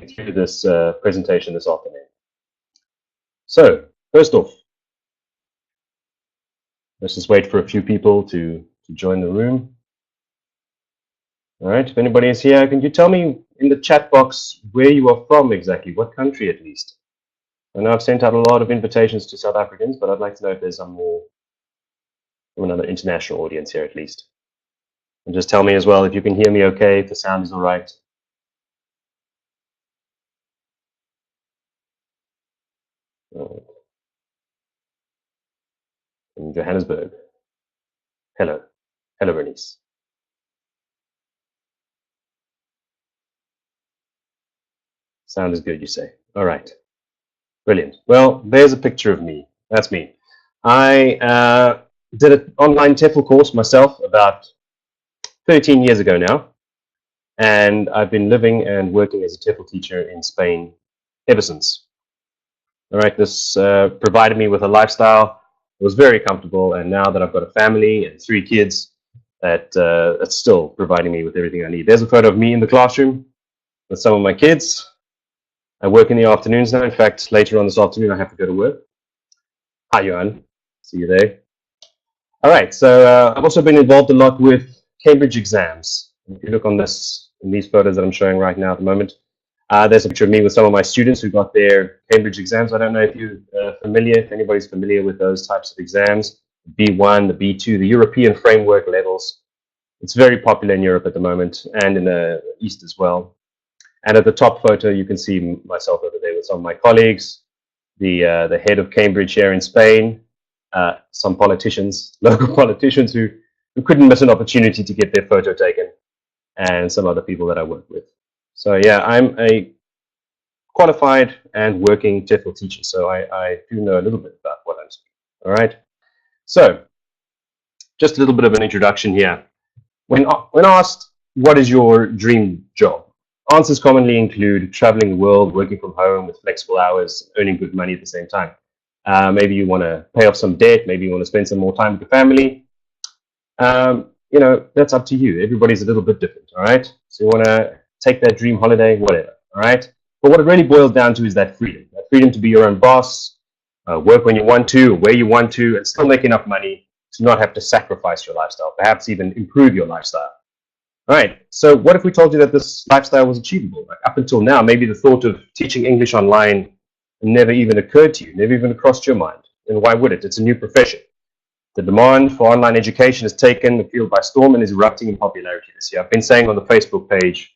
you through this presentation this afternoon. So, first off, let's just wait for a few people to join the room. All right, if anybody is here, can you tell me in the chat box where you are from exactly, what country at least? I know I've sent out a lot of invitations to South Africans, but I'd like to know if there's some more from another international audience here at least. And just tell me as well if you can hear me okay, if the sound is all right. In Johannesburg. Hello. Hello, Bernice. Sound is good, you say. All right. Brilliant. Well, there's a picture of me. That's me. I did an online TEFL course myself about 13 years ago now. And I've been living and working as a TEFL teacher in Spain ever since. All right. This provided me with a lifestyle. It was very comfortable. And now that I've got a family and 3 kids, that's still providing me with everything I need. There's a photo of me in the classroom with some of my kids. I work in the afternoons now. In fact, later on this afternoon, I have to go to work. Hi, Johan. See you there. All right. So I've also been involved a lot with Cambridge exams. If you look on this, in these photos that I'm showing right now at the moment, there's a picture of me with some of my students who got their Cambridge exams. I don't know if you're familiar, if anybody's familiar with those types of exams, the B1, the B2, the European framework levels. It's very popular in Europe at the moment and in the East as well. And at the top photo, you can see myself over there with some of my colleagues, the head of Cambridge here in Spain, some politicians, local politicians who couldn't miss an opportunity to get their photo taken, and some other people that I work with. So yeah, I'm a qualified and working TEFL teacher, so I do know a little bit about what I'm speaking. All right. So just a little bit of an introduction here. When asked, what is your dream job? Answers commonly include traveling the world, working from home with flexible hours, earning good money at the same time. Maybe you want to pay off some debt. Maybe you want to spend some more time with your family. You know, that's up to you. Everybody's a little bit different, all right? So you want to take that dream holiday, whatever, all right? But what it really boils down to is that freedom to be your own boss, work when you want to, where you want to, and still make enough money to not have to sacrifice your lifestyle, perhaps even improve your lifestyle. All right, so what if we told you that this lifestyle was achievable? Like up until now, maybe the thought of teaching English online never even occurred to you, never even crossed your mind. And why would it? It's a new profession. The demand for online education has taken the field by storm and is erupting in popularity this year. I've been saying on the Facebook page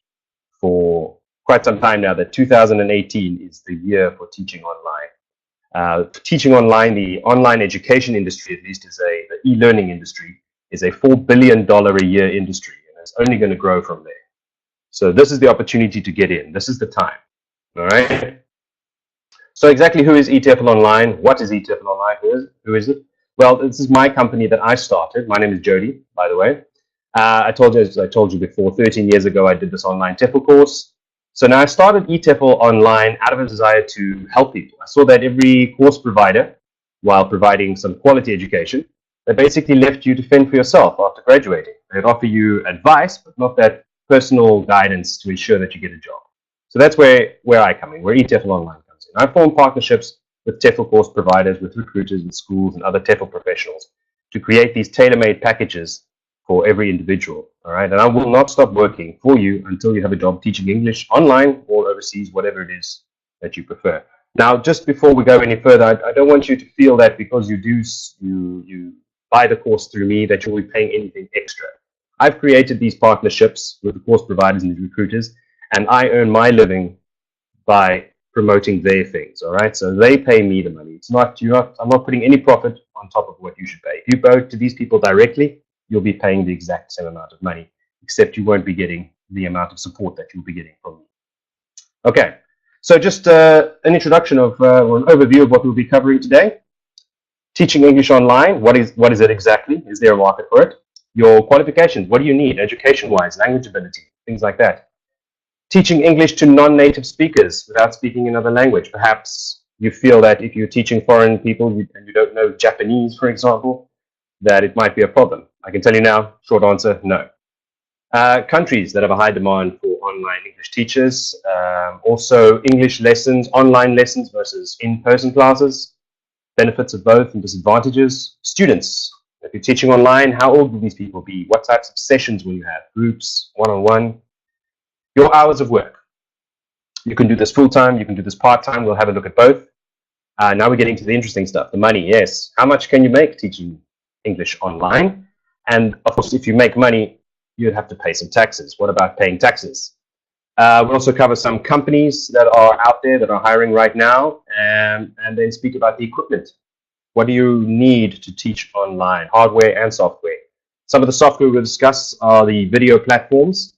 for quite some time now that 2018 is the year for teaching online. Teaching online, the online education industry, at least, the e-learning industry, is a $4 billion a year industry. It's only going to grow from there. So this is the opportunity to get in. This is the time. All right. So exactly who is eTefl Online? What is eTefl Online? Who is it? Well, this is my company that I started. My name is Jody, by the way. I told you before, 13 years ago, I did this online TEFL course. So now I started eTefl Online out of a desire to help people. I saw that every course provider, while providing some quality education, they basically left you to fend for yourself after graduating. They'd offer you advice, but not that personal guidance to ensure that you get a job. So that's where I come in, where eTefl Online comes in. I form partnerships with TEFL course providers, with recruiters and schools and other TEFL professionals to create these tailor-made packages for every individual. All right, and I will not stop working for you until you have a job teaching English online or overseas, whatever it is that you prefer. Now, just before we go any further, I don't want you to feel that because you buy the course through me that you'll be paying anything extra. I've created these partnerships with the course providers and the recruiters, and I earn my living by promoting their things. All right, so they pay me the money. I'm not putting any profit on top of what you should pay. If you go to these people directly, you'll be paying the exact same amount of money, except you won't be getting the amount of support that you'll be getting from me. Okay, so just an introduction of or an overview of what we'll be covering today. Teaching English online, what is it exactly? Is there a market for it? Your qualifications, what do you need education-wise, language ability, things like that. Teaching English to non-native speakers without speaking another language. Perhaps you feel that if you're teaching foreign people and you don't know Japanese, for example, that it might be a problem. I can tell you now, short answer, no. Countries that have a high demand for online English teachers. Also, English lessons, online lessons versus in-person classes, benefits of both and disadvantages. Students, if you're teaching online, how old will these people be? What types of sessions will you have? Groups, one-on-one? Your hours of work. You can do this full-time, you can do this part-time. We'll have a look at both. Now we're getting to the interesting stuff, the money. Yes, how much can you make teaching English online? And of course, if you make money, you'd have to pay some taxes. What about paying taxes? We'll also cover some companies that are out there that are hiring right now, and then speak about the equipment. What do you need to teach online, hardware and software? Some of the software we'll discuss are the video platforms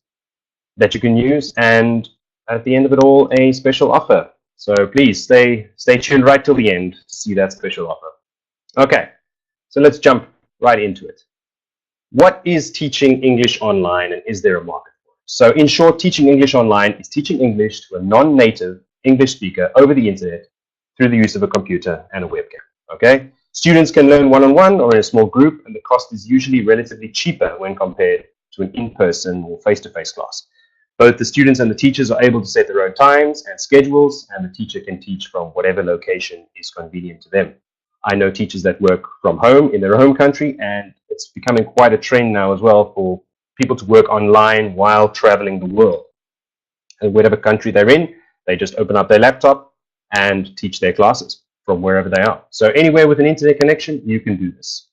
that you can use, and at the end of it all, a special offer. So please stay tuned right till the end to see that special offer. Okay, so let's jump right into it. What is teaching English online, and is there a market for it? So in short, teaching English online is teaching English to a non-native English speaker over the internet through the use of a computer and a webcam. Okay, students can learn one-on-one or in a small group, and the cost is usually relatively cheaper when compared to an in-person or face-to-face class. Both the students and the teachers are able to set their own times and schedules, and the teacher can teach from whatever location is convenient to them. I know teachers that work from home in their home country, and it's becoming quite a trend now as well for people to work online while traveling the world. And whatever country they're in, they just open up their laptop and teach their classes from wherever they are. So anywhere with an internet connection, you can do this.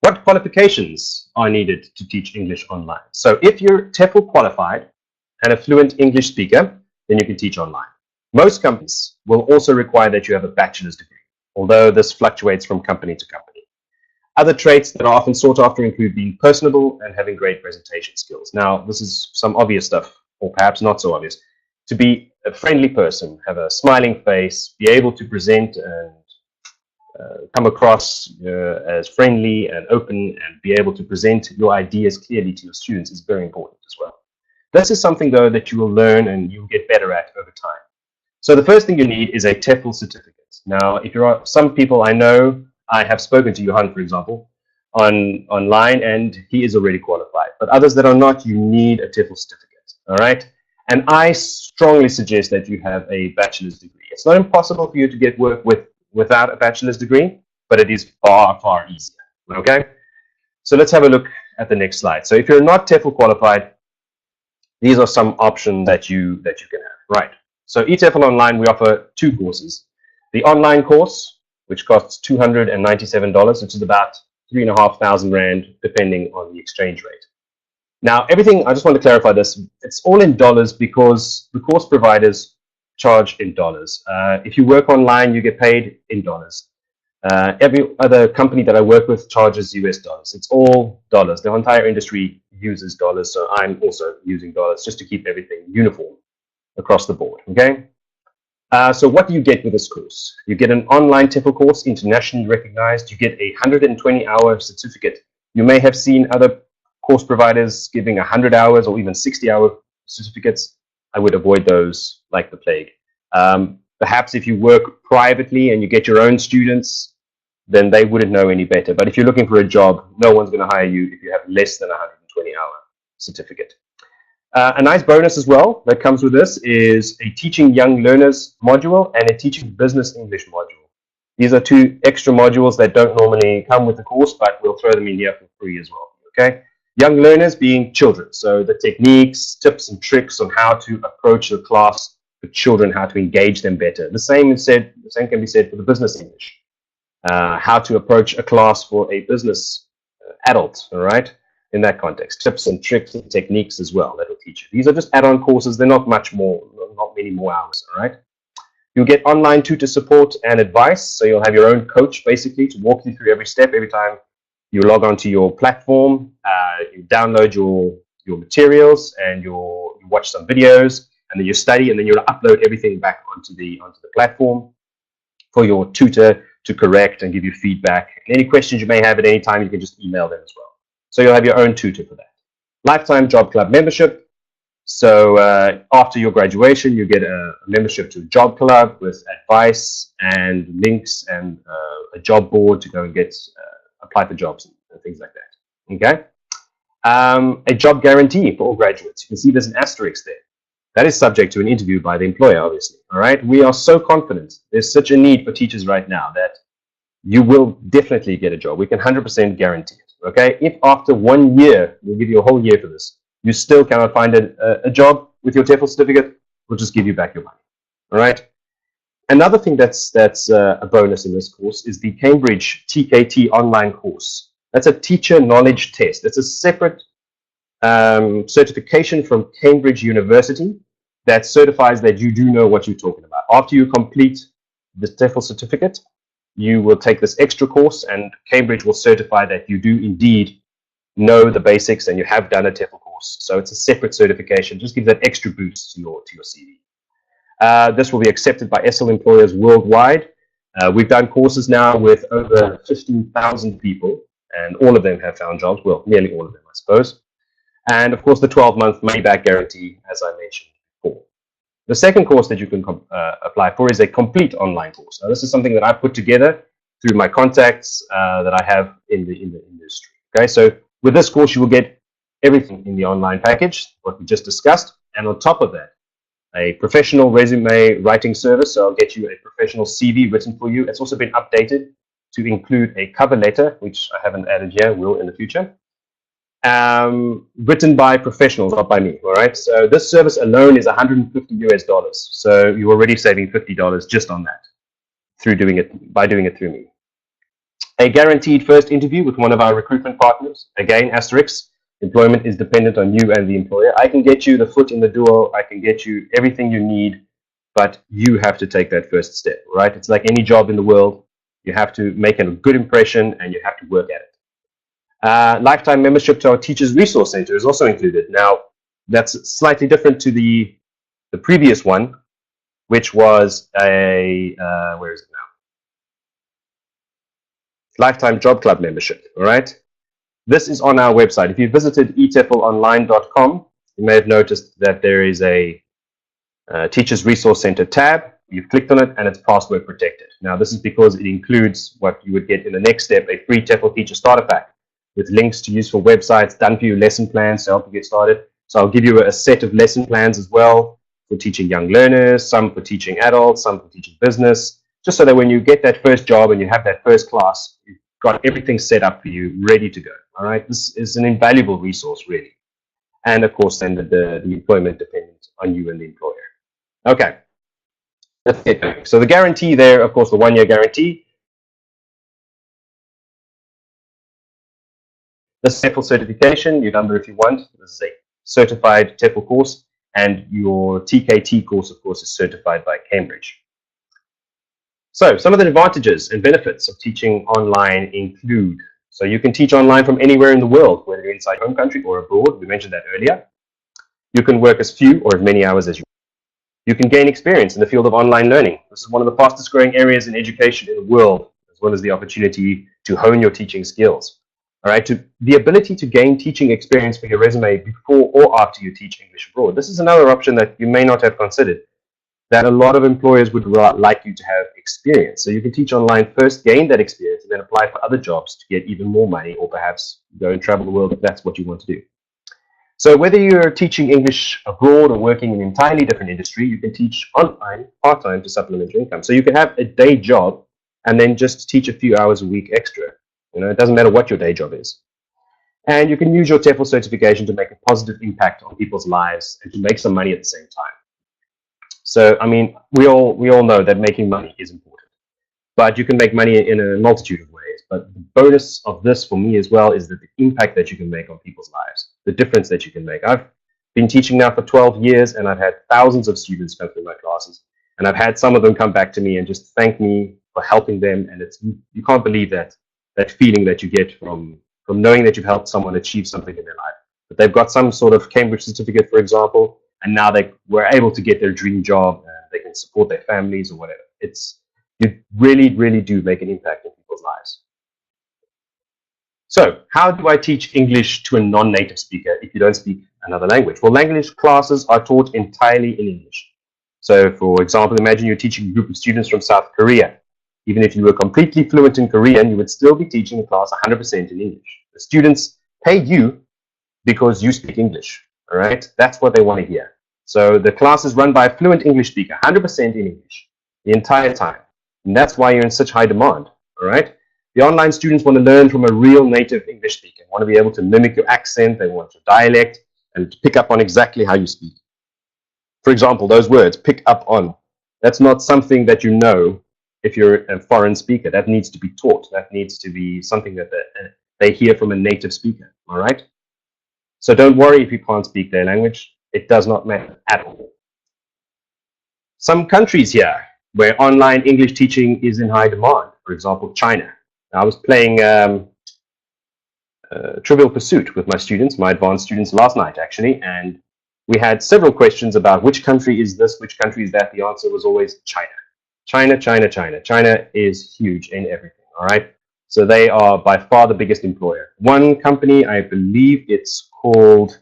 What qualifications are needed to teach English online? So if you're TEFL qualified and a fluent English speaker, then you can teach online. Most companies will also require that you have a bachelor's degree, although this fluctuates from company to company. Other traits that are often sought after include being personable and having great presentation skills. Now, this is some obvious stuff, or perhaps not so obvious. To be a friendly person, have a smiling face, be able to present and come across as friendly and open, and be able to present your ideas clearly to your students is very important as well. This is something, though, that you will learn and you'll get better at over time. So the first thing you need is a TEFL certificate. Now, if there are some people I know, I have spoken to Johan, for example, online, and he is already qualified. But others that are not, you need a TEFL certificate, all right? And I strongly suggest that you have a bachelor's degree. It's not impossible for you to get work without a bachelor's degree, but it is far, far easier, okay? So let's have a look at the next slide. So if you're not TEFL qualified, these are some options that you can have, right? So eTefl Online, we offer two courses. The online course, which costs $297, which is about 3,500 Rand, depending on the exchange rate. Now, everything, I just want to clarify this, it's all in dollars because the course providers charge in dollars. If you work online, you get paid in dollars. Every other company that I work with charges US dollars. It's all dollars. The entire industry uses dollars, so I'm also using dollars just to keep everything uniform across the board, okay? So what do you get with this course? You get an online TEFL course, internationally recognized. You get a 120-hour certificate. You may have seen other course providers giving 100 hours or even 60-hour certificates. I would avoid those like the plague. Perhaps if you work privately and you get your own students, then they wouldn't know any better. But if you're looking for a job, no one's going to hire you if you have less than a 120-hour certificate. A nice bonus as well that comes with this is a teaching young learners module and a teaching business English module. These are two extra modules that don't normally come with the course, but we'll throw them in here for free as well, okay? Young learners being children, so the techniques, tips and tricks on how to approach the class for children, how to engage them better. The same can be said for the business English. How to approach a class for a business adult, all right? In that context, tips and tricks and techniques as well that will teach you. These are just add-on courses. They're not much more, not many more hours, all right? You'll get online tutor support and advice. So you'll have your own coach basically to walk you through every step. Every time you log onto your platform, you download your materials and you watch some videos, and then you study, and then you'll upload everything back onto the platform for your tutor to correct and give you feedback. Any questions you may have at any time, you can just email them as well. So you'll have your own tutor for that. Lifetime Job Club membership. So after your graduation, you get a membership to a job club with advice and links and a job board to go and get apply for jobs and things like that. Okay. A job guarantee for all graduates. You can see there's an asterisk there. That is subject to an interview by the employer, obviously. All right. We are so confident. There's such a need for teachers right now that you will definitely get a job. We can 100% guarantee it. Okay. If after 1 year, we'll give you a whole year for this, you still cannot find a job with your TEFL certificate, we'll just give you back your money. All right. Another thing that's a bonus in this course is the Cambridge TKT online course. That's a teacher knowledge test. It's a separate certification from Cambridge University that certifies that you do know what you're talking about. After you complete the TEFL certificate, you will take this extra course, and Cambridge will certify that you do indeed know the basics and you have done a TEFL course. So it's a separate certification. Just give that extra boost to your CV. This will be accepted by eTefl employers worldwide. We've done courses now with over 15,000 people, and all of them have found jobs. Well, nearly all of them, I suppose. And of course, the 12-month money-back guarantee, as I mentioned before. The second course that you can apply for is a complete online course. Now, this is something that I put together through my contacts that I have in the industry. Okay, so with this course, you will get everything in the online package, what we just discussed, and on top of that, a professional resume writing service. So I'll get you a professional CV written for you. It's also been updated to include a cover letter, which I haven't added here, will in the future. Written by professionals, not by me. All right. So this service alone is $150 US. So you're already saving $50 just on that by doing it through me. A guaranteed first interview with one of our recruitment partners. Again, asterisk. Employment is dependent on you and the employer. I can get you the foot in the door. I can get you everything you need, but you have to take that first step, right? It's like any job in the world. You have to make a good impression and you have to work at it. Lifetime membership to our Teachers Resource Center is also included. Now, that's slightly different to the previous one, which was a, where is it now? Lifetime Job Club membership, all right? This is on our website. If you visited eteflonline.com, you may have noticed that there is a Teachers Resource Center tab. You've clicked on it and it's password protected. Now, this is because it includes what you would get in the next step, a free TEFL Teacher Starter Pack with links to useful websites, done for you lesson plans to help you get started. So I'll give you a set of lesson plans as well for teaching young learners, some for teaching adults, some for teaching business, just so that when you get that first job and you have that first class, you've got everything set up for you, ready to go. All right, this is an invaluable resource, really. And of course, then the employment dependent on you and the employer. Okay, let's get going. So the guarantee there, of course, the 1-year guarantee. The TEFL certification, your number if you want. This is a certified TEFL course, and your TKT course, of course, is certified by Cambridge. So some of the advantages and benefits of teaching online include, so you can teach online from anywhere in the world, whether you're inside home country or abroad. We mentioned that earlier. You can work as few or as many hours as you want. You can gain experience in the field of online learning. This is one of the fastest growing areas in education in the world, as well as the opportunity to hone your teaching skills. All right, the ability to gain teaching experience for your resume before or after you teach English abroad. This is another option that you may not have considered, that a lot of employers would like you to have experience. So you can teach online first, gain that experience, and then apply for other jobs to get even more money, or perhaps go and travel the world if that's what you want to do. So whether you're teaching English abroad or working in an entirely different industry, you can teach online part-time to supplement your income. So you can have a day job and then just teach a few hours a week extra. You know, it doesn't matter what your day job is. And you can use your TEFL certification to make a positive impact on people's lives and to make some money at the same time. So, I mean, we all know that making money is important, but you can make money in a multitude of ways. But the bonus of this for me as well is that the impact that you can make on people's lives, the difference that you can make. I've been teaching now for 12 years, and I've had thousands of students come through my classes, and I've had some of them come back to me and just thank me for helping them. And it's, you can't believe that feeling that you get from knowing that you've helped someone achieve something in their life. But they've got some sort of Cambridge certificate, for example, and now they were able to get their dream job, and they can support their families or whatever. You really, really do make an impact in people's lives. So how do I teach English to a non-native speaker if you don't speak another language? Well, language classes are taught entirely in English. So for example, imagine you're teaching a group of students from South Korea. Even if you were completely fluent in Korean, you would still be teaching the class 100% in English. The students pay you because you speak English. All right, that's what they want to hear. So the class is run by a fluent English speaker, 100% in English, the entire time. And that's why you're in such high demand. All right. The online students want to learn from a real native English speaker, want to be able to mimic your accent, they want your dialect, and to pick up on exactly how you speak. For example, those words, pick up on, that's not something that you know if you're a foreign speaker. That needs to be taught. That needs to be something that they hear from a native speaker. All right. So don't worry if you can't speak their language. It does not matter at all. Some countries here where online English teaching is in high demand, for example, China. I was playing Trivial Pursuit with my students, my advanced students last night, actually, and we had several questions about which country is this, which country is that. The answer was always China. China, China, China. China is huge in everything, all right? So they are by far the biggest employer. One company, I believe it's called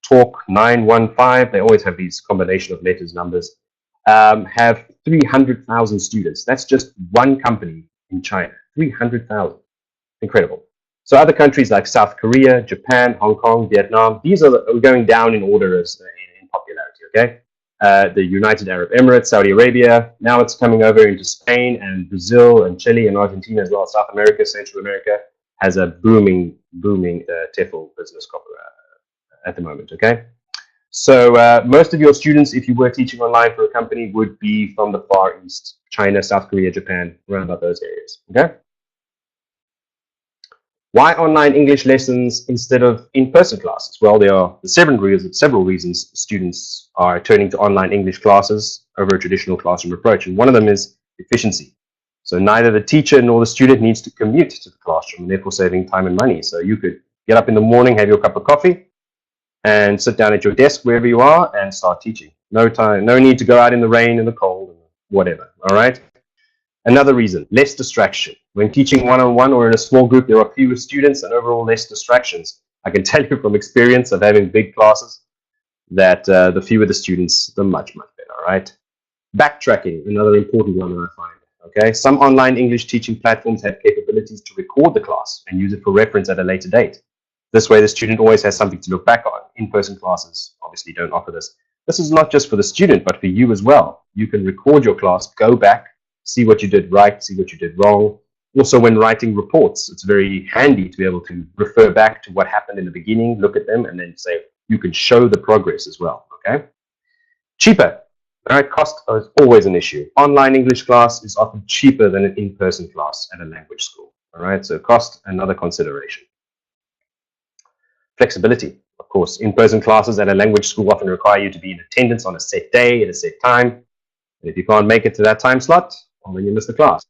Talk 915. They always have these combination of letters, numbers. Have 300,000 students. That's just one company in China. 300,000. Incredible. So other countries like South Korea, Japan, Hong Kong, Vietnam, these are going down in order as in popularity, okay? The United Arab Emirates, Saudi Arabia, now it's coming over into Spain and Brazil and Chile and Argentina as well. South America, Central America has a booming TEFL business at the moment, okay? So most of your students, if you were teaching online for a company, would be from the Far East, China, South Korea, Japan, around about those areas, okay? Why online English lessons instead of in-person classes? Well, there are several reasons students are turning to online English classes over a traditional classroom approach, and one of them is efficiency. So neither the teacher nor the student needs to commute to the classroom, and therefore saving time and money. So you could get up in the morning, have your cup of coffee, and sit down at your desk wherever you are and start teaching. No need to go out in the rain and the cold and whatever, all right? Another reason, less distraction. When teaching one-on-one or in a small group, there are fewer students and overall less distractions. I can tell you from experience of having big classes that the fewer the students, the much better, all right? Backtracking, another important one that I find, okay? Some online English teaching platforms have capabilities to record the class and use it for reference at a later date. This way, the student always has something to look back on. In-person classes obviously don't offer this. This is not just for the student, but for you as well. You can record your class, go back, see what you did right, see what you did wrong. Also, when writing reports, it's very handy to be able to refer back to what happened in the beginning, look at them, and then say, you can show the progress as well, okay? Cheaper, all right, cost is always an issue. Online English class is often cheaper than an in-person class at a language school, all right? So cost, another consideration. Flexibility, of course. In-person classes at a language school often require you to be in attendance on a set day at a set time. And if you can't make it to that time slot, well, then you miss the class.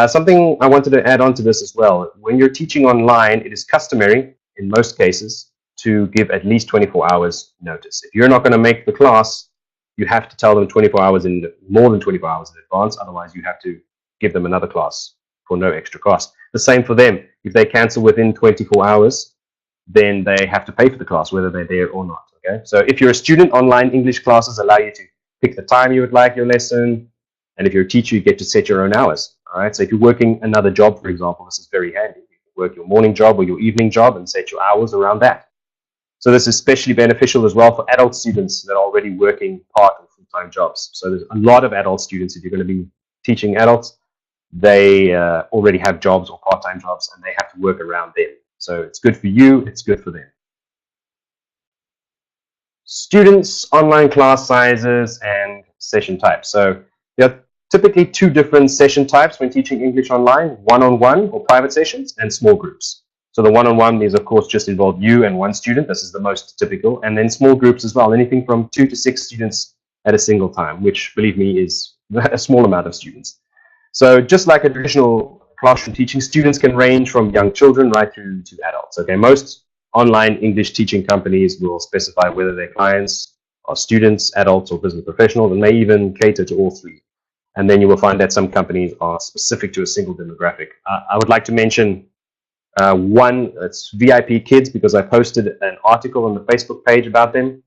Something I wanted to add on to this as well. When you're teaching online, it is customary, in most cases, to give at least 24 hours notice. If you're not going to make the class, you have to tell them 24 hours more than 24 hours in advance. Otherwise, you have to give them another class for no extra cost. The same for them. If they cancel within 24 hours, then they have to pay for the class, whether they're there or not. Okay. So if you're a student, online English classes allow you to pick the time you would like your lesson. And if you're a teacher, you get to set your own hours. All right. So if you're working another job, for example, this is very handy. You can work your morning job or your evening job and set your hours around that. So this is especially beneficial as well for adult students that are already working part or full-time jobs. So there's a lot of adult students, if you're going to be teaching adults, they already have jobs or part-time jobs and they have to work around them. So it's good for you, it's good for them. Students, online class sizes, and session types. So there are typically two different session types when teaching English online, one-on-one or private sessions and small groups. So the one-on-one is, of course, just involve you and one student. This is the most typical. And then small groups as well, anything from 2 to 6 students at a single time, which, believe me, is a small amount of students. So just like a traditional classroom teaching, students can range from young children right through to adults. Okay, most online English teaching companies will specify whether their clients are students, adults, or business professionals, and may even cater to all three. And then you will find that some companies are specific to a single demographic. I would like to mention one, it's VIP Kids, because I posted an article on the Facebook page about them.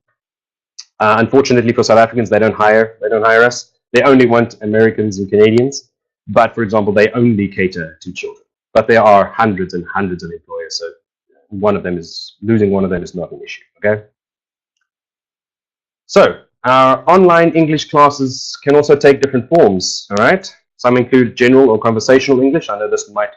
Unfortunately for South Africans, they don't hire us. They only want Americans and Canadians. But for example, they only cater to children. But there are hundreds and hundreds of employers, so losing one of them is not an issue. Okay. So our online English classes can also take different forms. All right. Some include general or conversational English. I know this might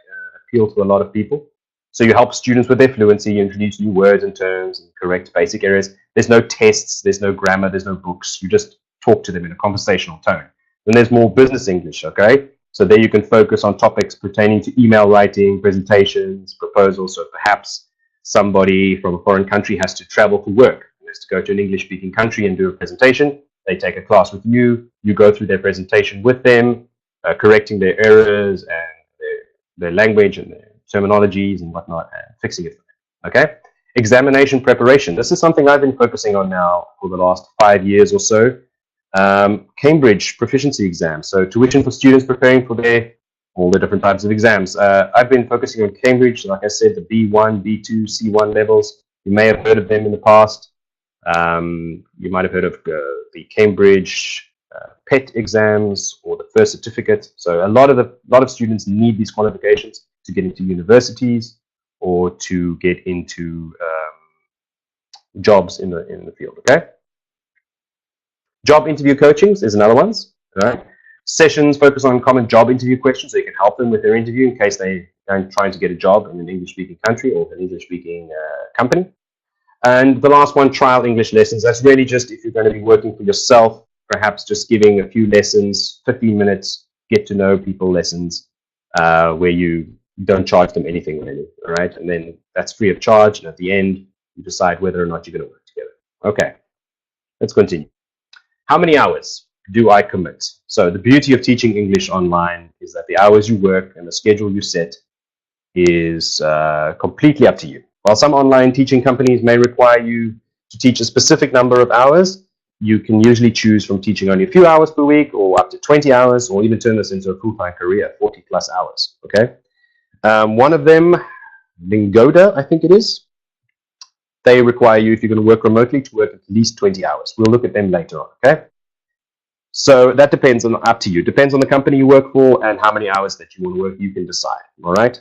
appeal to a lot of people. So you help students with their fluency, you introduce new words and terms and correct basic areas. There's no tests, there's no grammar, there's no books. You just talk to them in a conversational tone. Then there's more business English, okay? So there you can focus on topics pertaining to email writing, presentations, proposals. So perhaps somebody from a foreign country has to travel for work, has to go to an English-speaking country and do a presentation. They take a class with you. You go through their presentation with them, correcting their errors and their language and their terminologies and whatnot, and fixing it for them. Okay? Examination preparation. This is something I've been focusing on now for the last 5 years or so. Cambridge proficiency exams. So tuition for students preparing for all the different types of exams. I've been focusing on Cambridge, like I said, the B1, B2, C1 levels. You may have heard of them in the past. You might have heard of the Cambridge PET exams or the first certificate. So a lot of students need these qualifications to get into universities or to get into jobs in the field. Okay. Job interview coachings is another one. Right. Sessions focus on common job interview questions, so you can help them with their interview in case they're trying to get a job in an English-speaking country or an English-speaking company. And the last one, trial English lessons. That's really just if you're going to be working for yourself, perhaps just giving a few lessons, 15 minutes, get to know people lessons, where you don't charge them anything really, all right? And then that's free of charge, and at the end, you decide whether or not you're going to work together. Okay, let's continue. How many hours do I commit? So the beauty of teaching English online is that the hours you work and the schedule you set is completely up to you. While some online teaching companies may require you to teach a specific number of hours, you can usually choose from teaching only a few hours per week or up to 20 hours, or even turn this into a full-time career, 40 plus hours, okay? One of them, Lingoda, I think it is, they require you, if you're going to work remotely, to work at least 20 hours. We'll look at them later on, okay? So that depends up to you. Depends on the company you work for and how many hours that you want to work, you can decide, all right?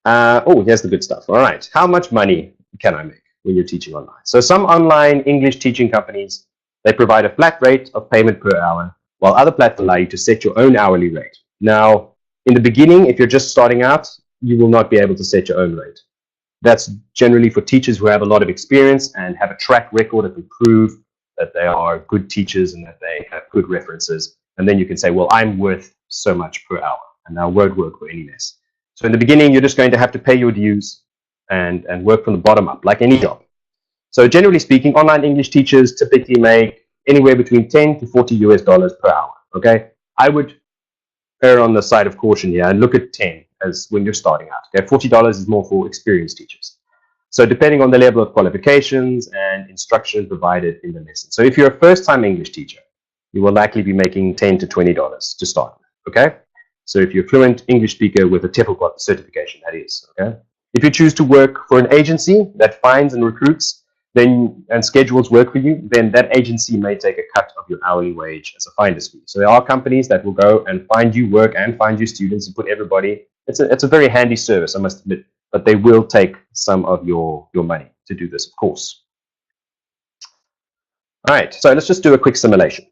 Here's the good stuff. All right. How much money can I make when you're teaching online? So some online English teaching companies, they provide a flat rate of payment per hour, while other platforms allow you to set your own hourly rate. Now, in the beginning, if you're just starting out, you will not be able to set your own rate. That's generally for teachers who have a lot of experience and have a track record that can prove that they are good teachers and that they have good references. And then you can say, well, I'm worth so much per hour, and I won't work for any less. So in the beginning, you're just going to have to pay your dues and work from the bottom up, like any job. So generally speaking, online English teachers typically make anywhere between 10 to 40 US dollars per hour, okay? I would err on the side of caution here and look at 10 as when you're starting out, okay? $40 is more for experienced teachers. So depending on the level of qualifications and instruction provided in the lesson. So if you're a first-time English teacher, you will likely be making $10 to $20 to start with, okay? So if you're a fluent English speaker with a eTefl certification, that is, okay? If you choose to work for an agency that finds and recruits and schedules work for you, then that agency may take a cut of your hourly wage as a finder's fee. So there are companies that will go and find you work and find you students and put everybody. It's a very handy service, I must admit, but they will take some of your money to do this, of course. All right, so let's just do a quick simulation.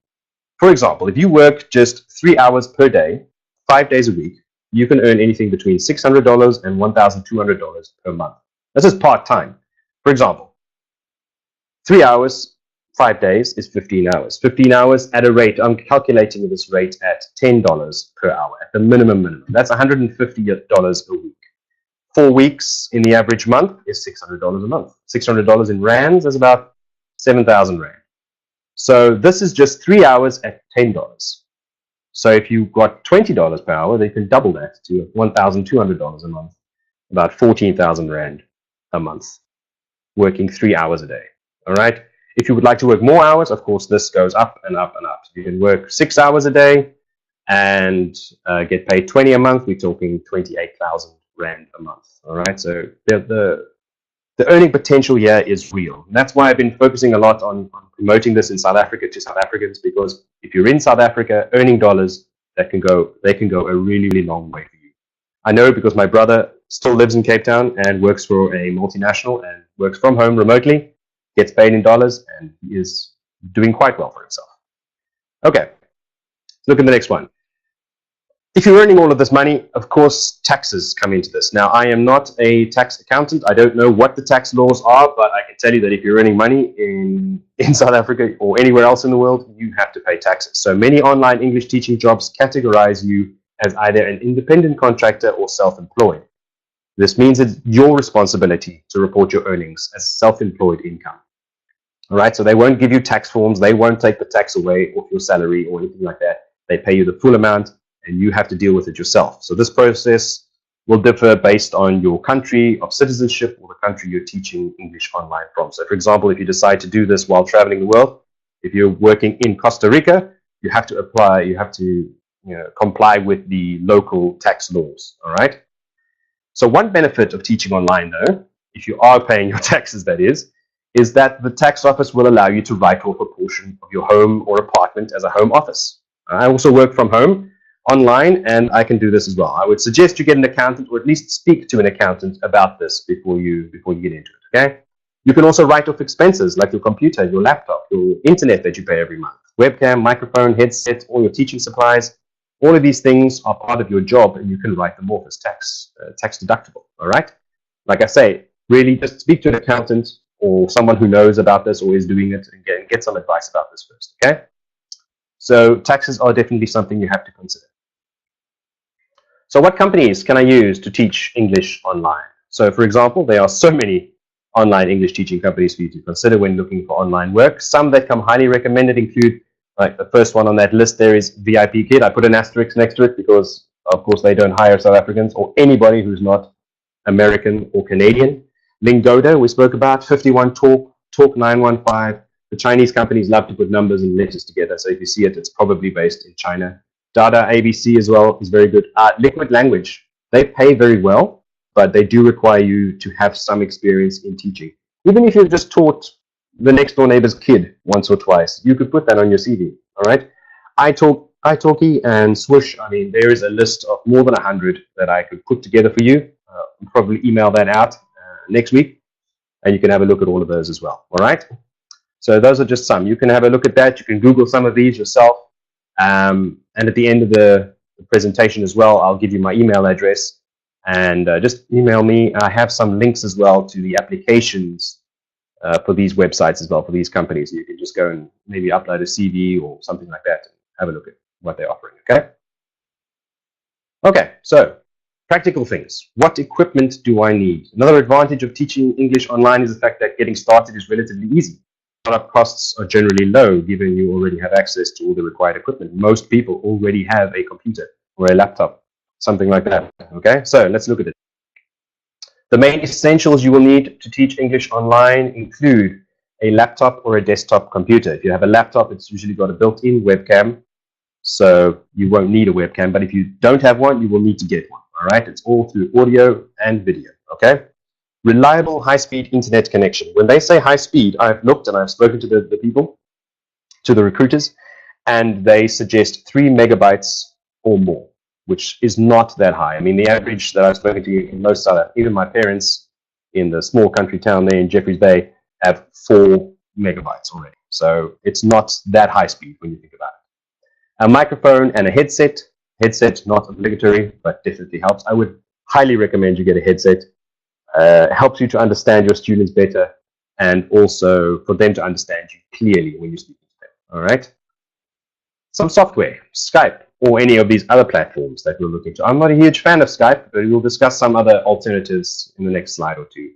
For example, if you work just 3 hours per day, 5 days a week, you can earn anything between $600 and $1,200 per month. This is part-time. For example, 3 hours, 5 days is 15 hours. 15 hours at a rate, I'm calculating this rate at $10 per hour, at the minimum. That's $150 a week. 4 weeks in the average month is $600 a month. $600 in rands is about 7,000 rand. So this is just 3 hours at $10. So if you've got $20 per hour, they can double that to $1,200 a month, about 14,000 Rand a month, working 3 hours a day. All right. If you would like to work more hours, of course, this goes up and up and up. You can work 6 hours a day and get paid 20 a month. We're talking 28,000 Rand a month. All right. So the earning potential here is real. And that's why I've been focusing a lot on promoting this in South Africa to South Africans, because if you're in South Africa earning dollars, they can go a really, really long way for you. I know because my brother still lives in Cape Town and works for a multinational and works from home remotely, gets paid in dollars, and he is doing quite well for himself. Okay, let's look at the next one. If you're earning all of this money, of course, taxes come into this. Now, I am not a tax accountant. I don't know what the tax laws are, but I can tell you that if you're earning money in South Africa or anywhere else in the world, you have to pay taxes. So many online English teaching jobs categorize you as either an independent contractor or self-employed. This means it's your responsibility to report your earnings as self-employed income. All right, so they won't give you tax forms. They won't take the tax away off your salary or anything like that. They pay you the full amount, and you have to deal with it yourself. So this process will differ based on your country of citizenship or the country you're teaching English online from. So for example, if you decide to do this while traveling the world, if you're working in Costa Rica, you have to comply with the local tax laws, all right? So one benefit of teaching online though, if you are paying your taxes that is that the tax office will allow you to write off a portion of your home or apartment as a home office. I also work from home online, and I can do this as well. I would suggest you get an accountant, or at least speak to an accountant about this before you get into it. Okay. You can also write off expenses like your computer, your laptop, your internet that you pay every month, webcam, microphone, headset, all your teaching supplies. All of these things are part of your job, and you can write them off as tax deductible. All right. Like I say, really just speak to an accountant or someone who knows about this or is doing it, and get some advice about this first. Okay. So taxes are definitely something you have to consider. So what companies can I use to teach English online? So for example, there are so many online English teaching companies for you to consider when looking for online work. Some that come highly recommended include, like the first one on that list there is VIP Kid. I put an asterisk next to it because of course they don't hire South Africans or anybody who's not American or Canadian. Lingoda, we spoke about, 51 Talk, Talk 915. The Chinese companies love to put numbers and letters together, so if you see it, it's probably based in China. Dada ABC as well is very good. Liquid Language, they pay very well, but they do require you to have some experience in teaching. Even if you've just taught the next door neighbor's kid once or twice, you could put that on your CV, all right? italki and Swoosh, I mean, there is a list of more than 100 that I could put together for you. I'll probably email that out next week, and you can have a look at all of those as well, all right? So those are just some. You can have a look at that. You can Google some of these yourself. And at the end of the presentation as well, I'll give you my email address, and just email me. I have some links as well to the applications for these websites as well, for these companies. You can just go and maybe upload a CV or something like that and have a look at what they're offering, okay? Okay, so practical things. What equipment do I need? Another advantage of teaching English online is the fact that getting started is relatively easy. Startup costs are generally low, given you already have access to all the required equipment. Most people already have a computer or a laptop, something like that. Okay, so let's look at it. The main essentials you will need to teach English online include a laptop or a desktop computer. If you have a laptop, it's usually got a built-in webcam, so you won't need a webcam. But if you don't have one, you will need to get one. All right, it's all through audio and video. Okay. Reliable high-speed internet connection. When they say high-speed, I've looked and I've spoken to the people, to the recruiters, and they suggest 3 megabytes or more, which is not that high. I mean, the average that I've spoken to in most South Africa, even my parents in the small country town there in Jeffreys Bay, have 4 megabytes already. So it's not that high speed when you think about it. A microphone and a headset. Headset, not obligatory, but definitely helps. I would highly recommend you get a headset. Helps you to understand your students better, and also for them to understand you clearly when you speak to them. All right. Some software, Skype, or any of these other platforms that we'll look into. I'm not a huge fan of Skype, but we'll discuss some other alternatives in the next slide or two.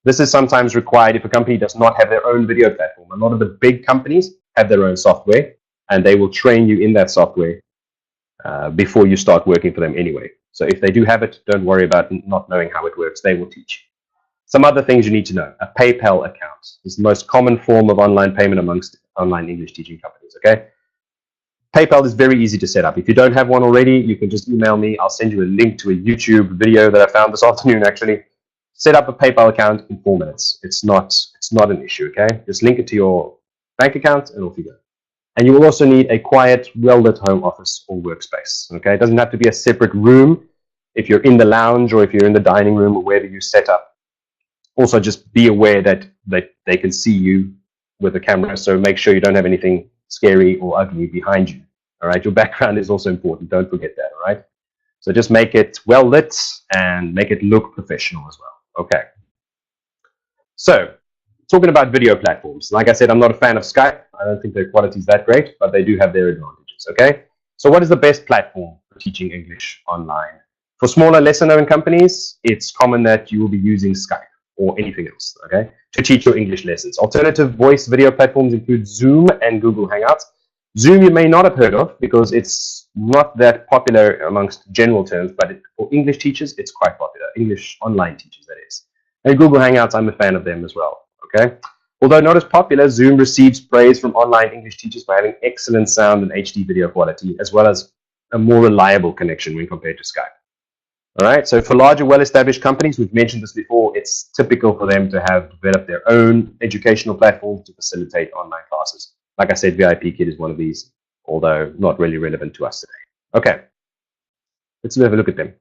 This is sometimes required if a company does not have their own video platform. A lot of the big companies have their own software, and they will train you in that software before you start working for them anyway. So if they do have it, don't worry about not knowing how it works. They will teach you. Some other things you need to know. A PayPal account is the most common form of online payment amongst online English teaching companies, okay? PayPal is very easy to set up. If you don't have one already, you can just email me. I'll send you a link to a YouTube video that I found this afternoon, actually. Set up a PayPal account in 4 minutes. It's not an issue, okay? Just link it to your bank account and off you go. And you will also need a quiet, well-lit home office or workspace, okay? It doesn't have to be a separate room. if you're in the lounge or if you're in the dining room or wherever you set up. Also, just be aware that they can see you with the camera, so make sure you don't have anything scary or ugly behind you. All right, your background is also important. Don't forget that. All right, so just make it well lit and make it look professional as well. Okay. So, talking about video platforms, like I said, I'm not a fan of Skype. I don't think their quality is that great, but they do have their advantages. Okay. So, what is the best platform for teaching English online? For smaller, lesser-known companies, it's common that you will be using Skype or anything else, okay, to teach your English lessons. Alternative voice video platforms include Zoom and Google Hangouts. Zoom you may not have heard of because it's not that popular amongst general terms, but for English teachers, it's quite popular. English online teachers, that is. And Google Hangouts, I'm a fan of them as well, okay? Although not as popular, Zoom receives praise from online English teachers for having excellent sound and HD video quality, as well as a more reliable connection when compared to Skype. All right, so for larger, well-established companies, we've mentioned this before, it's typical for them to have developed their own educational platform to facilitate online classes. Like I said, VIP Kid is one of these, although not really relevant to us today. Okay, let's have a look at them.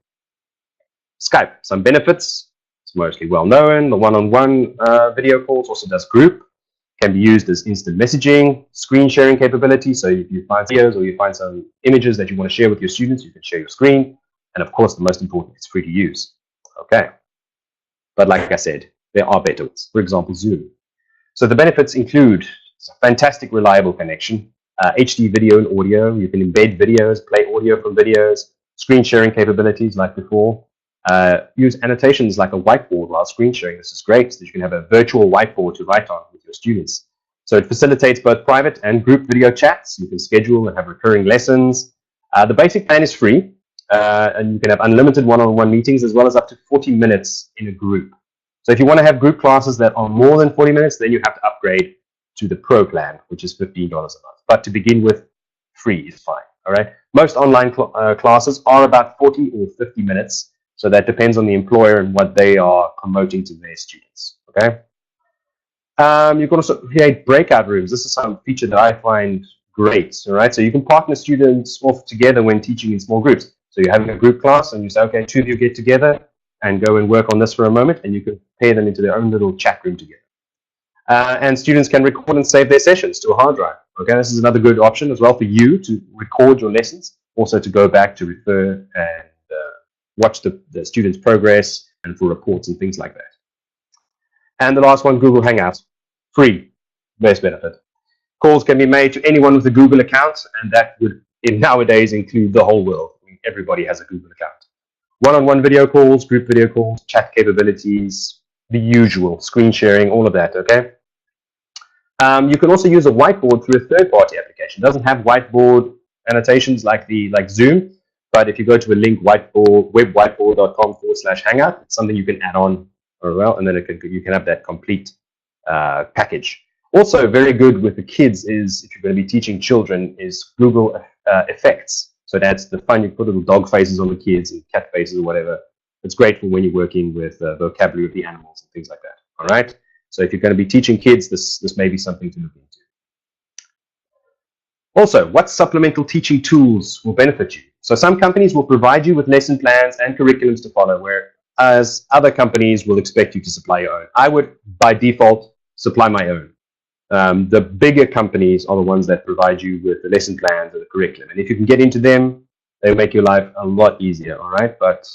Skype, some benefits. It's mostly well-known. The one-on-one video calls also does group. Can be used as instant messaging, screen sharing capability. So if you find videos or you find some images that you want to share with your students, you can share your screen. And of course, the most important, it's free to use. Okay. But like I said, there are better ones. For example, Zoom. So the benefits include a fantastic, reliable connection, HD video and audio. You can embed videos, play audio from videos, screen sharing capabilities like before. Use annotations like a whiteboard while screen sharing. This is great, so that you can have a virtual whiteboard to write on with your students. So it facilitates both private and group video chats. You can schedule and have recurring lessons. The basic plan is free. And you can have unlimited one-on-one meetings as well as up to 40 minutes in a group. So if you want to have group classes that are more than 40 minutes, then you have to upgrade to the Pro plan, which is $15 a month. But to begin with, free is fine. All right. Most online classes are about 40 or 50 minutes. So that depends on the employer and what they are promoting to their students. Okay. You can also create breakout rooms. This is some feature that I find great. All right. So you can partner students off together when teaching in small groups. So you're having a group class and you say, okay, 2 of you get together and go and work on this for a moment, and you can pair them into their own little chat room together. And students can record and save their sessions to a hard drive. Okay, this is another good option as well for you to record your lessons, also to go back to refer and watch the students' progress and for reports and things like that. And the last one, Google Hangouts, free, best benefit. Calls can be made to anyone with a Google account, and that would nowadays include the whole world. Everybody has a Google account. One-on-one video calls, group video calls, chat capabilities, the usual, screen sharing, all of that, okay? You can also use a whiteboard through a third-party application. It doesn't have whiteboard annotations like Zoom, but if you go to a link, webwhiteboard.com/hangout, it's something you can add on as well, and then you can have that complete package. Also, very good with the kids is, if you're going to be teaching children, is Google Effects. So that's the fun. You put little dog faces on the kids and cat faces or whatever. It's great for when you're working with vocabulary of the animals and things like that. All right. So if you're going to be teaching kids, this may be something to look into. Also, what supplemental teaching tools will benefit you? So some companies will provide you with lesson plans and curriculums to follow, whereas other companies will expect you to supply your own. I would, by default, supply my own. The bigger companies are the ones that provide you with the lesson plans and the curriculum. And if you can get into them, they make your life a lot easier, all right? But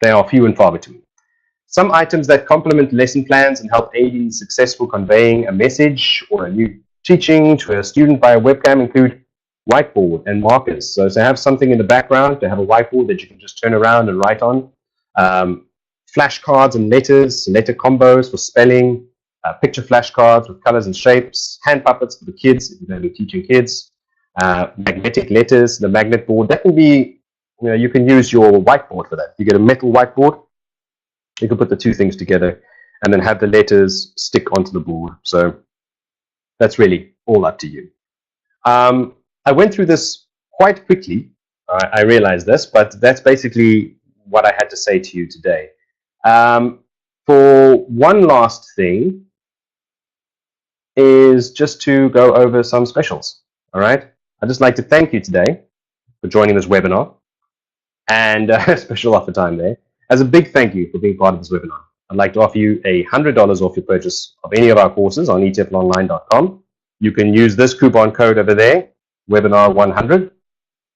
they are few and far between. Some items that complement lesson plans and help aid in successful conveying a message or a new teaching to a student via webcam include whiteboard and markers. So to have something in the background, to have a whiteboard that you can just turn around and write on. Flashcards and letters, letter combos for spelling, picture flashcards with colors and shapes, hand puppets for the kids if you're going to be teaching kids, magnetic letters, the magnet board. That can be, you can use your whiteboard for that. You get a metal whiteboard, you can put the two things together and then have the letters stick onto the board. So that's really all up to you. I went through this quite quickly. I realized this, but that's basically what I had to say to you today. For one last thing, is just to go over some specials. All right. I'd just like to thank you today for joining this webinar. and special offer time there. As a big thank you for being part of this webinar, I'd like to offer you $100 off your purchase of any of our courses on eTeflonline.com. You can use this coupon code over there, webinar100.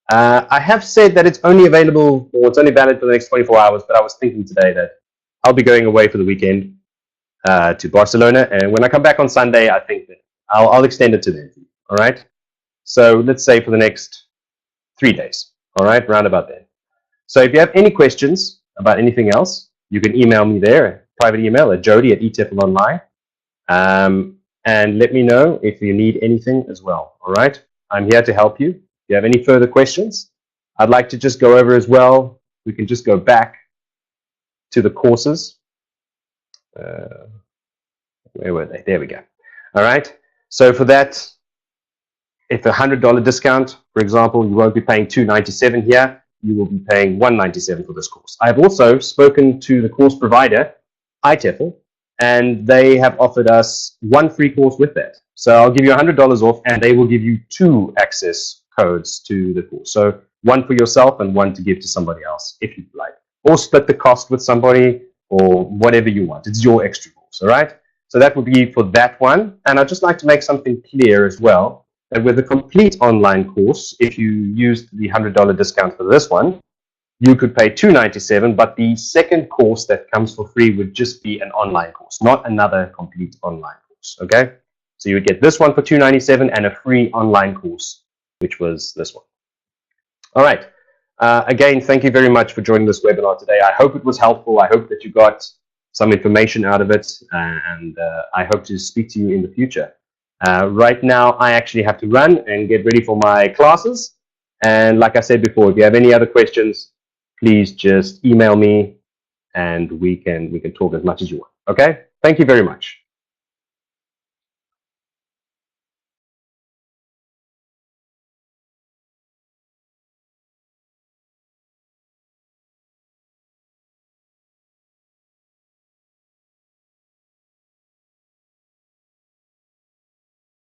I have said that it's only available, or it's only valid for the next 24 hours, but I was thinking today that I'll be going away for the weekend to Barcelona, and when I come back on Sunday, I think that I'll extend it to then. All right? So let's say for the next 3 days. All right? Round about then. So if you have any questions about anything else, you can email me there, private email at Jody at eTefl Online, and let me know if you need anything as well. All right? I'm here to help you. If you have any further questions, I'd like to just go over as well. We can just go back to the courses. Where were they? There we go. All right. So for that, if a $100 discount, for example, you won't be paying $297 here. You will be paying $197 for this course. I've also spoken to the course provider, eTefl, and they have offered us one free course with that. So I'll give you $100 off, and they will give you 2 access codes to the course. So one for yourself and one to give to somebody else, if you'd like. Or split the cost with somebody, or whatever you want. It's your extra course, all right? So that would be for that one. And I'd just like to make something clear as well, that with a complete online course, if you used the $100 discount for this one, you could pay $297, but the second course that comes for free would just be an online course, not another complete online course, okay? So you would get this one for $297 and a free online course, which was this one. All right. Again, thank you very much for joining this webinar today. I hope it was helpful. I hope that you got some information out of it, and I hope to speak to you in the future. Right now, I actually have to run and get ready for my classes. And like I said before, if you have any other questions, please just email me, and we can talk as much as you want. Okay? Thank you very much.